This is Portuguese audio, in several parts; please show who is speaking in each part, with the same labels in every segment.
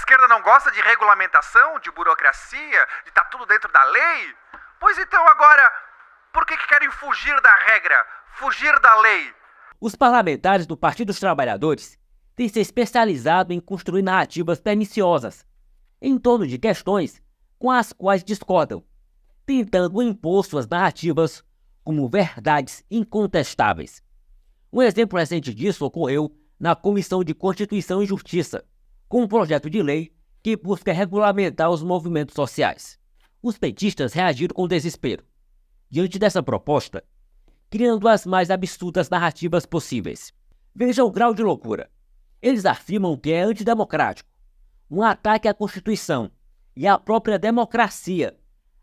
Speaker 1: esquerda não gosta de regulamentação, de burocracia, de estar tudo dentro da lei? Pois então agora, por que querem fugir da regra, fugir da lei?
Speaker 2: Os parlamentares do Partido dos Trabalhadores têm se especializado em construir narrativas perniciosas em torno de questões com as quais discordam, tentando impor suas narrativas como verdades incontestáveis. Um exemplo recente disso ocorreu na Comissão de Constituição e Justiça, com um projeto de lei que busca regulamentar os movimentos sociais. Os petistas reagiram com desespero diante dessa proposta, criando as mais absurdas narrativas possíveis. Veja o grau de loucura. Eles afirmam que é antidemocrático, um ataque à Constituição e à própria democracia,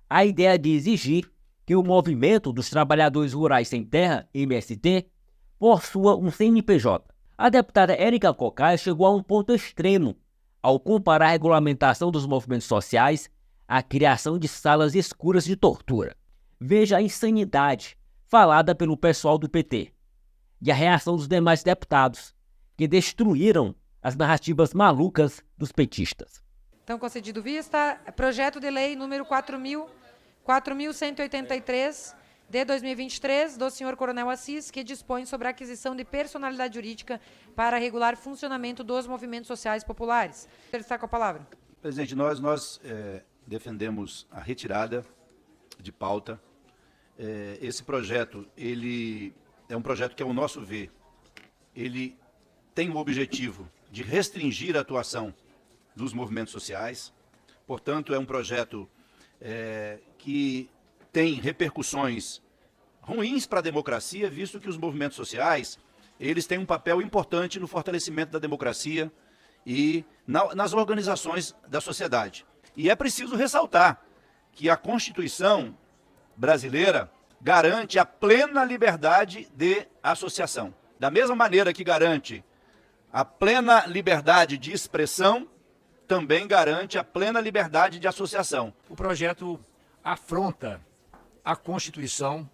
Speaker 2: a ideia de exigir que o Movimento dos Trabalhadores Rurais Sem Terra, MST, possua um CNPJ. A deputada Érica Cocai chegou a um ponto extremo ao comparar a regulamentação dos movimentos sociais à criação de salas escuras de tortura. Veja a insanidade falada pelo pessoal do PT e a reação dos demais deputados, que destruíram as narrativas malucas dos petistas.
Speaker 3: Então, concedido vista, projeto de lei número 4.183, de 2023, do senhor Coronel Assis, que dispõe sobre a aquisição de personalidade jurídica para regular funcionamento dos movimentos sociais populares. Ele está com a palavra.
Speaker 4: Presidente, nós defendemos a retirada de pauta. Esse projeto, ele é um projeto que, ao nosso ver, ele tem o objetivo de restringir a atuação dos movimentos sociais. Portanto, é um projeto que tem repercussões ruins para a democracia, visto que os movimentos sociais, eles têm um papel importante no fortalecimento da democracia e nas organizações da sociedade. E é preciso ressaltar que a Constituição brasileira garante a plena liberdade de associação. Da mesma maneira que garante a plena liberdade de expressão, também garante a plena liberdade de associação.
Speaker 5: O projeto afronta a Constituição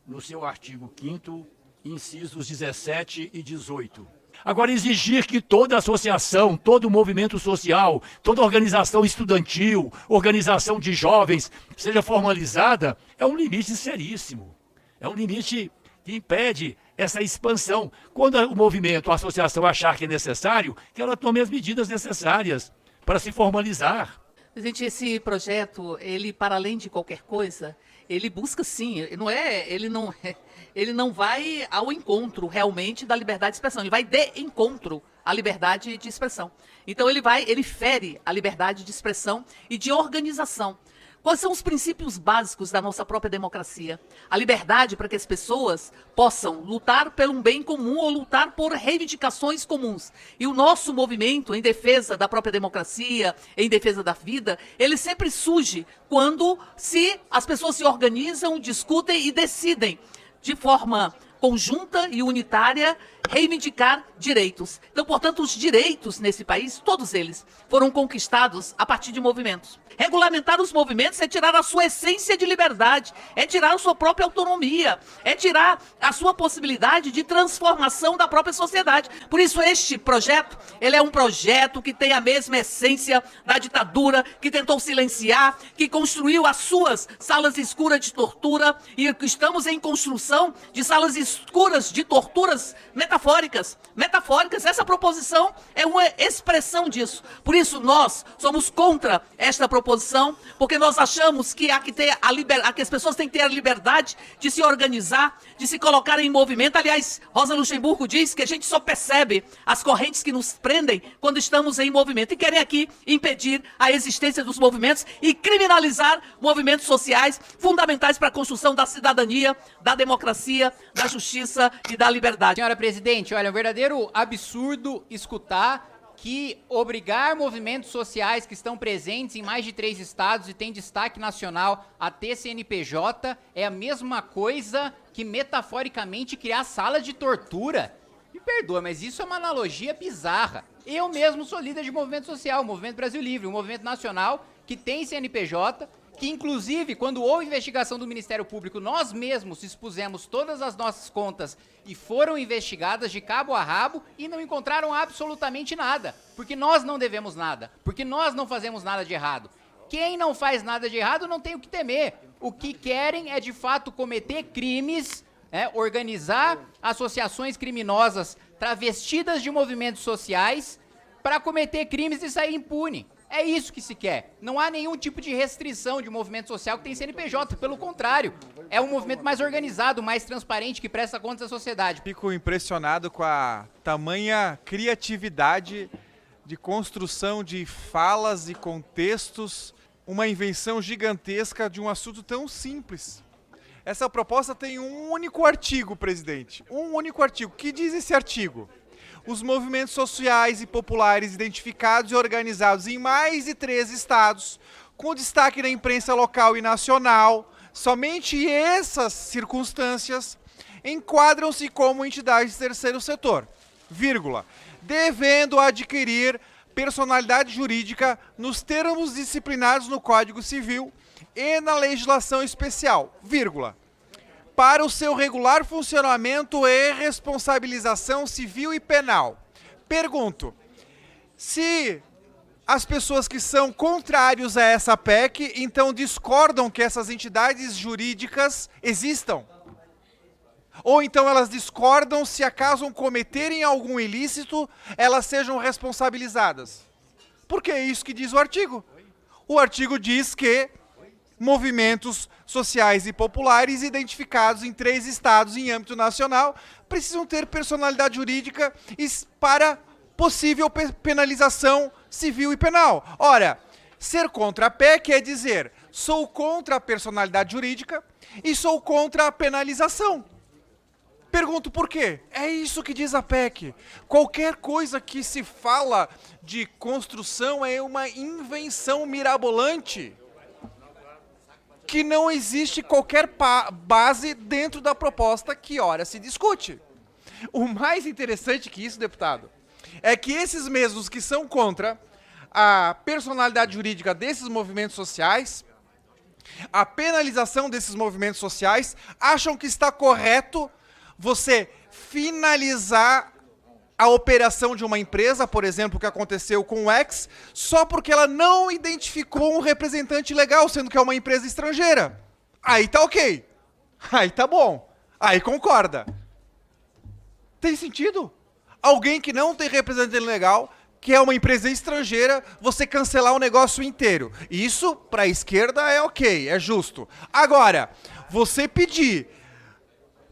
Speaker 5: no seu artigo 5º, incisos 17 e 18. Agora, exigir que toda associação, todo movimento social, toda organização estudantil, organização de jovens, seja formalizada, é um limite seríssimo. É um limite que impede essa expansão. Quando o movimento, a associação achar que é necessário, que ela tome as medidas necessárias para se formalizar.
Speaker 6: Presidente, esse projeto, ele, para além de qualquer coisa, ele busca sim, ele não vai ao encontro realmente da liberdade de expressão, ele vai de encontro à liberdade de expressão. Então ele fere a liberdade de expressão e de organização. Quais são os princípios básicos da nossa própria democracia? A liberdade para que as pessoas possam lutar por um bem comum ou lutar por reivindicações comuns. E o nosso movimento em defesa da própria democracia, em defesa da vida, ele sempre surge quando as pessoas se organizam, discutem e decidem de forma conjunta e unitária reivindicar direitos. Então, portanto, os direitos nesse país, todos eles, foram conquistados a partir de movimentos. Regulamentar os movimentos é tirar a sua essência de liberdade, é tirar a sua própria autonomia, é tirar a sua possibilidade de transformação da própria sociedade. Por isso, este projeto, ele é um projeto que tem a mesma essência da ditadura, que tentou silenciar, que construiu as suas salas escuras de tortura, e estamos em construção de salas escuras de torturas metafóricas. Essa proposição é uma expressão disso. Por isso, nós somos contra esta proposição, porque nós achamos que que as pessoas têm que ter a liberdade de se organizar, de se colocar em movimento. Aliás, Rosa Luxemburgo diz que a gente só percebe as correntes que nos prendem quando estamos em movimento. E querem aqui impedir a existência dos movimentos e criminalizar movimentos sociais fundamentais para a construção da cidadania, da democracia, da justiça e da liberdade.
Speaker 7: Senhora presidente, olha, é um verdadeiro absurdo escutar que obrigar movimentos sociais que estão presentes em mais de 3 estados e têm destaque nacional a ter CNPJ é a mesma coisa que metaforicamente criar sala de tortura. Me perdoa, mas isso é uma analogia bizarra. Eu mesmo sou líder de movimento social, o Movimento Brasil Livre, um movimento nacional que tem CNPJ, que inclusive, quando houve investigação do Ministério Público, nós mesmos expusemos todas as nossas contas e foram investigadas de cabo a rabo e não encontraram absolutamente nada, porque nós não devemos nada, porque nós não fazemos nada de errado. Quem não faz nada de errado não tem o que temer. O que querem é, de fato, cometer crimes, organizar associações criminosas travestidas de movimentos sociais para cometer crimes e sair impune. É isso que se quer. Não há nenhum tipo de restrição de movimento social que tem CNPJ. Pelo contrário, é um movimento mais organizado, mais transparente, que presta contas à sociedade.
Speaker 8: Fico impressionado com a tamanha criatividade de construção de falas e contextos, uma invenção gigantesca de um assunto tão simples. Essa proposta tem um único artigo, presidente. Um único artigo. O que diz esse artigo? Os movimentos sociais e populares identificados e organizados em mais de 3 estados, com destaque na imprensa local e nacional, somente essas circunstâncias enquadram-se como entidades de terceiro setor, vírgula, devendo adquirir personalidade jurídica nos termos disciplinados no Código Civil e na legislação especial, vírgula, para o seu regular funcionamento e responsabilização civil e penal. Pergunto, se as pessoas que são contrários a essa PEC, então discordam que essas entidades jurídicas existam? Ou então elas discordam se acaso cometerem algum ilícito, elas sejam responsabilizadas? Porque é isso que diz o artigo. O artigo diz que movimentos sociais e populares identificados em 3 estados em âmbito nacional precisam ter personalidade jurídica para possível penalização civil e penal. Ora, ser contra a PEC é dizer, sou contra a personalidade jurídica e sou contra a penalização. Pergunto por quê? É isso que diz a PEC. Qualquer coisa que se fala de construção é uma invenção mirabolante, que não existe qualquer base dentro da proposta que ora se discute. O mais interessante que isso, deputado, é que esses mesmos que são contra a personalidade jurídica desses movimentos sociais, a penalização desses movimentos sociais, acham que está correto você finalizar a operação de uma empresa, por exemplo, o que aconteceu com o X, só porque ela não identificou um representante legal, sendo que é uma empresa estrangeira. Aí tá ok. Aí tá bom. Aí concorda. Tem sentido? Alguém que não tem representante legal, que é uma empresa estrangeira, você cancelar o negócio inteiro. Isso, para a esquerda, é ok, é justo. Agora, você pedir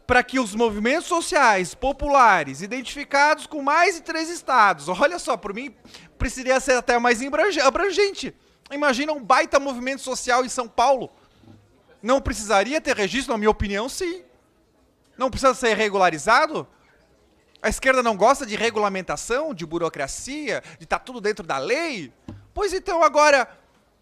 Speaker 8: para que os movimentos sociais populares, identificados com mais de 3 estados, olha só, por mim, precisaria ser até mais abrangente. Imagina um baita movimento social em São Paulo. Não precisaria ter registro, na minha opinião, sim. Não precisa ser regularizado? A esquerda não gosta de regulamentação, de burocracia, de estar tudo dentro da lei? Pois então, agora,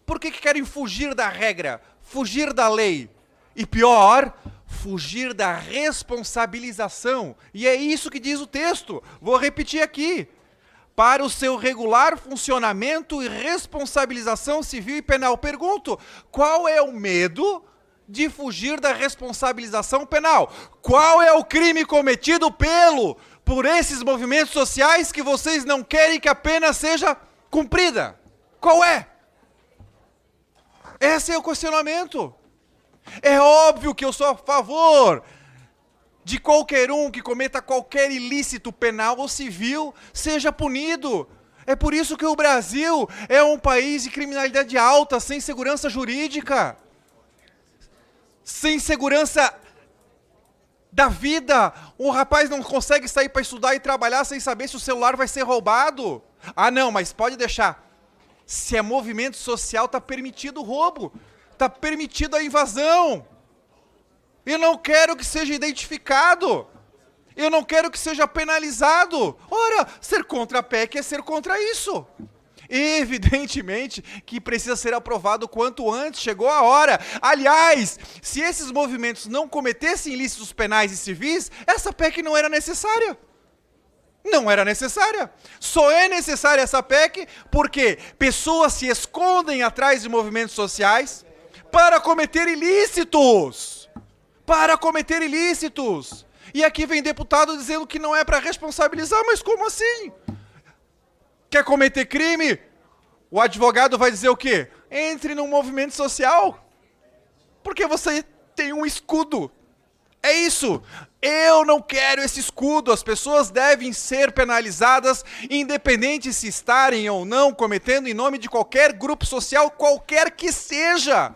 Speaker 8: por que querem fugir da regra, fugir da lei? E pior, fugir da responsabilização. E é isso que diz o texto. Vou repetir aqui. Para o seu regular funcionamento e responsabilização civil e penal. Pergunto, qual é o medo de fugir da responsabilização penal? Qual é o crime cometido por esses movimentos sociais que vocês não querem que a pena seja cumprida? Qual é? Esse é o questionamento. É óbvio que eu sou a favor de qualquer um que cometa qualquer ilícito penal ou civil seja punido. É por isso que o Brasil é um país de criminalidade alta, sem segurança jurídica, sem segurança da vida. O rapaz não consegue sair para estudar e trabalhar sem saber se o celular vai ser roubado. Ah não, mas pode deixar. Se é movimento social, está permitido o roubo. Está permitida a invasão. Eu não quero que seja identificado. Eu não quero que seja penalizado. Ora, ser contra a PEC é ser contra isso. Evidentemente que precisa ser aprovado quanto antes, chegou a hora. Aliás, se esses movimentos não cometessem ilícitos penais e civis, essa PEC não era necessária. Não era necessária. Só é necessária essa PEC porque pessoas se escondem atrás de movimentos sociais para cometer ilícitos. Para cometer ilícitos. E aqui vem deputado dizendo que não é para responsabilizar, mas como assim? Quer cometer crime? O advogado vai dizer o quê? Entre num movimento social. Porque você tem um escudo. É isso. Eu não quero esse escudo. As pessoas devem ser penalizadas, independente se estarem ou não cometendo em nome de qualquer grupo social, qualquer que seja.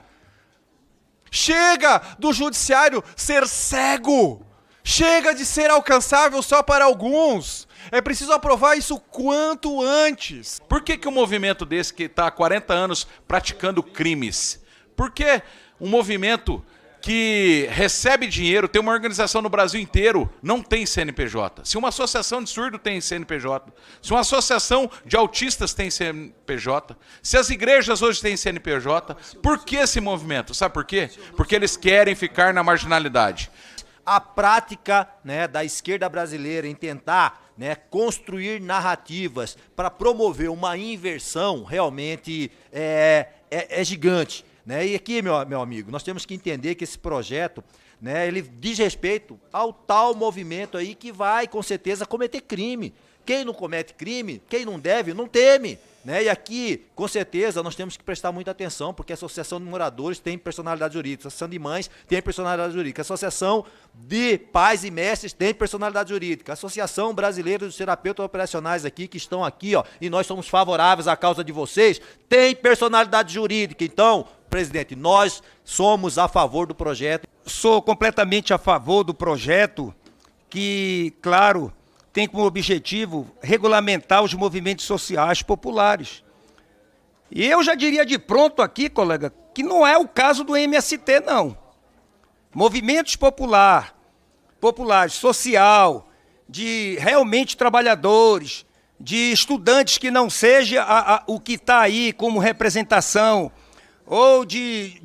Speaker 8: Chega do judiciário ser cego. Chega de ser alcançável só para alguns. É preciso aprovar isso quanto antes.
Speaker 9: Por que um movimento desse que está há 40 anos praticando crimes? Por que um movimento que recebe dinheiro, tem uma organização no Brasil inteiro, não tem CNPJ? Se uma associação de surdo tem CNPJ, se uma associação de autistas tem CNPJ, se as igrejas hoje têm CNPJ, por que esse movimento? Sabe por quê? Porque eles querem ficar na marginalidade.
Speaker 10: A prática, né, da esquerda brasileira em tentar, né, construir narrativas para promover uma inversão realmente é gigante. Né? E aqui, meu amigo, nós temos que entender que esse projeto, né, ele diz respeito ao tal movimento aí que vai, com certeza, cometer crime. Quem não comete crime, quem não deve, não teme. Né? E aqui, com certeza, nós temos que prestar muita atenção, porque a Associação de Moradores tem personalidade jurídica, a Associação de Mães tem personalidade jurídica, a Associação de Pais e Mestres tem personalidade jurídica, a Associação Brasileira dos Terapeutas Operacionais aqui, que estão aqui, ó, e nós somos favoráveis à causa de vocês, tem personalidade jurídica. Então, presidente, nós somos a favor do projeto.
Speaker 11: Sou completamente a favor do projeto que, claro, tem como objetivo regulamentar os movimentos sociais populares. E eu já diria de pronto aqui, colega, que não é o caso do MST, não. Movimentos populares, social, de realmente trabalhadores, de estudantes que não seja o que está aí como representação, ou de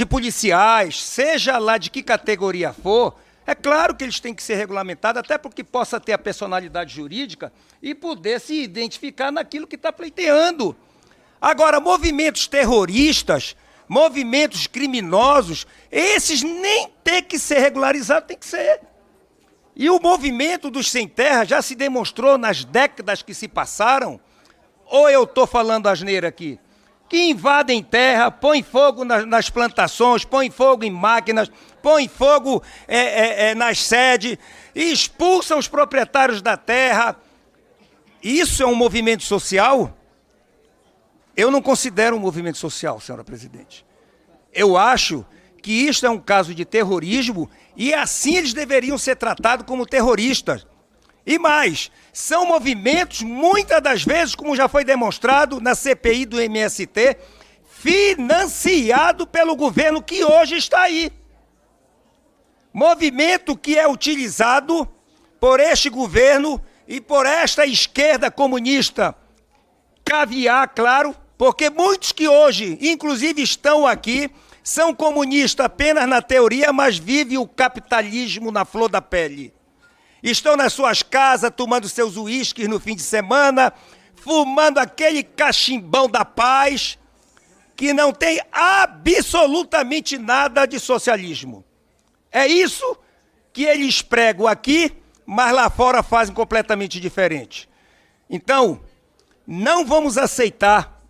Speaker 11: policiais, seja lá de que categoria for, é claro que eles têm que ser regulamentados, até porque possa ter a personalidade jurídica e poder se identificar naquilo que está pleiteando. Agora, movimentos terroristas, movimentos criminosos, esses nem tem que ser regularizados, tem que ser. E o movimento dos sem terra já se demonstrou nas décadas que se passaram, ou eu estou falando asneira aqui, que invadem terra, põem fogo nas plantações, põem fogo em máquinas, põem fogo nas sedes, e expulsam os proprietários da terra. Isso é um movimento social? Eu não considero um movimento social, senhora presidente. Eu acho que isto é um caso de terrorismo e assim eles deveriam ser tratados como terroristas. E mais, são movimentos, muitas das vezes, como já foi demonstrado na CPI do MST, financiado pelo governo que hoje está aí. Movimento que é utilizado por este governo e por esta esquerda comunista. Caviar, claro, porque muitos que hoje, inclusive, estão aqui, são comunistas apenas na teoria, mas vivem o capitalismo na flor da pele. Estão nas suas casas tomando seus uísques no fim de semana, fumando aquele cachimbão da paz, que não tem absolutamente nada de socialismo. É isso que eles pregam aqui, mas lá fora fazem completamente diferente. Então, não vamos aceitar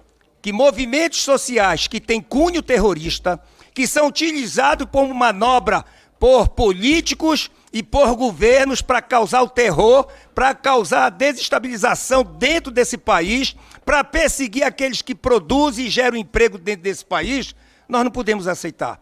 Speaker 11: que movimentos sociais que têm cunho terrorista, que são utilizados como manobra por políticos e por governos para causar o terror, para causar a desestabilização dentro desse país, para perseguir aqueles que produzem e geram emprego dentro desse país, nós não podemos aceitar.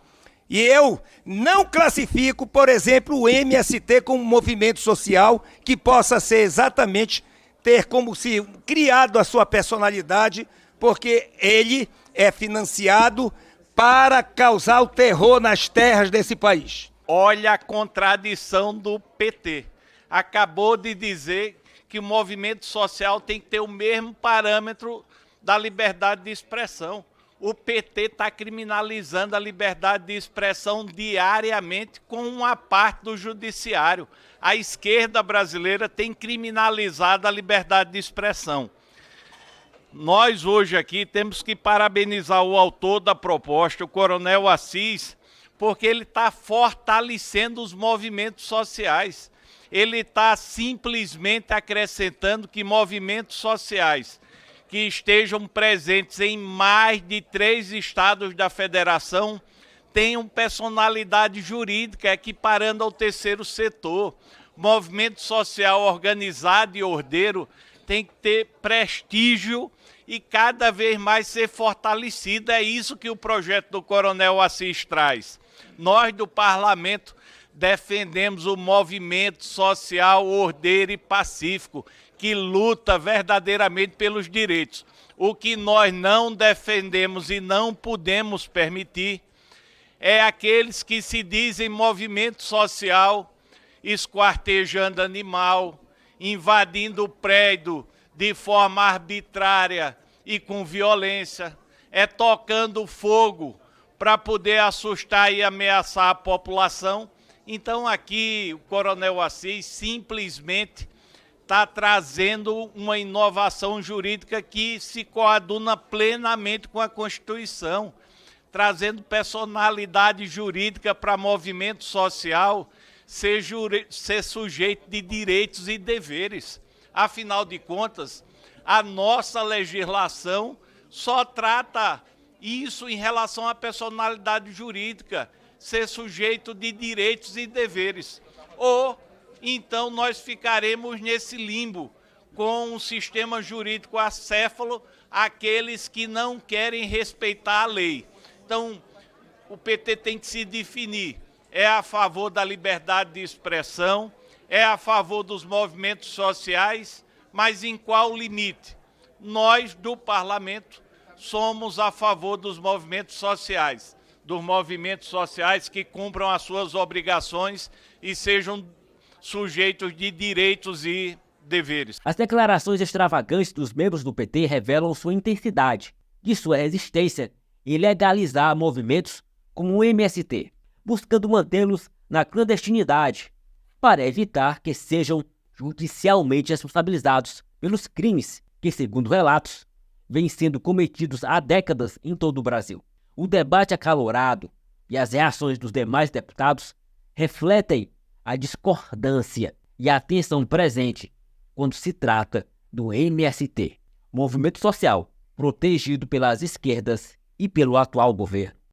Speaker 11: E eu não classifico, por exemplo, o MST como um movimento social que possa ser exatamente, ter como se criado a sua personalidade, porque ele é financiado para causar o terror nas terras desse país.
Speaker 12: Olha a contradição do PT. Acabou de dizer que o movimento social tem que ter o mesmo parâmetro da liberdade de expressão. O PT está criminalizando a liberdade de expressão diariamente com uma parte do judiciário. A esquerda brasileira tem criminalizado a liberdade de expressão. Nós hoje aqui temos que parabenizar o autor da proposta, o Coronel Assis, porque ele está fortalecendo os movimentos sociais. Ele está simplesmente acrescentando que movimentos sociais que estejam presentes em mais de 3 estados da federação tenham personalidade jurídica, equiparando ao terceiro setor. Movimento social organizado e ordeiro tem que ter prestígio e cada vez mais ser fortalecido. É isso que o projeto do Coronel Assis traz. Nós do parlamento defendemos o movimento social ordeiro e pacífico, que luta verdadeiramente pelos direitos. O que nós não defendemos e não podemos permitir é aqueles que se dizem movimento social, esquartejando animal, invadindo o prédio de forma arbitrária e com violência, tocando fogo para poder assustar e ameaçar a população. Então aqui o Coronel Assis simplesmente está trazendo uma inovação jurídica que se coaduna plenamente com a Constituição, trazendo personalidade jurídica para movimento social ser sujeito de direitos e deveres. Afinal de contas, a nossa legislação só trata isso em relação à personalidade jurídica, ser sujeito de direitos e deveres. Ou então nós ficaremos nesse limbo com um sistema jurídico acéfalo, aqueles que não querem respeitar a lei. Então, o PT tem que se definir. É a favor da liberdade de expressão, é a favor dos movimentos sociais, mas em qual limite? Nós, do parlamento, somos a favor dos movimentos sociais que cumpram as suas obrigações e sejam sujeitos de direitos e deveres.
Speaker 2: As declarações extravagantes dos membros do PT revelam sua intensidade de sua resistência em legalizar movimentos como o MST, buscando mantê-los na clandestinidade, para evitar que sejam judicialmente responsabilizados pelos crimes que, segundo relatos, vêm sendo cometidos há décadas em todo o Brasil. O debate acalorado e as reações dos demais deputados refletem a discordância e a tensão presente quando se trata do MST, movimento social protegido pelas esquerdas e pelo atual governo.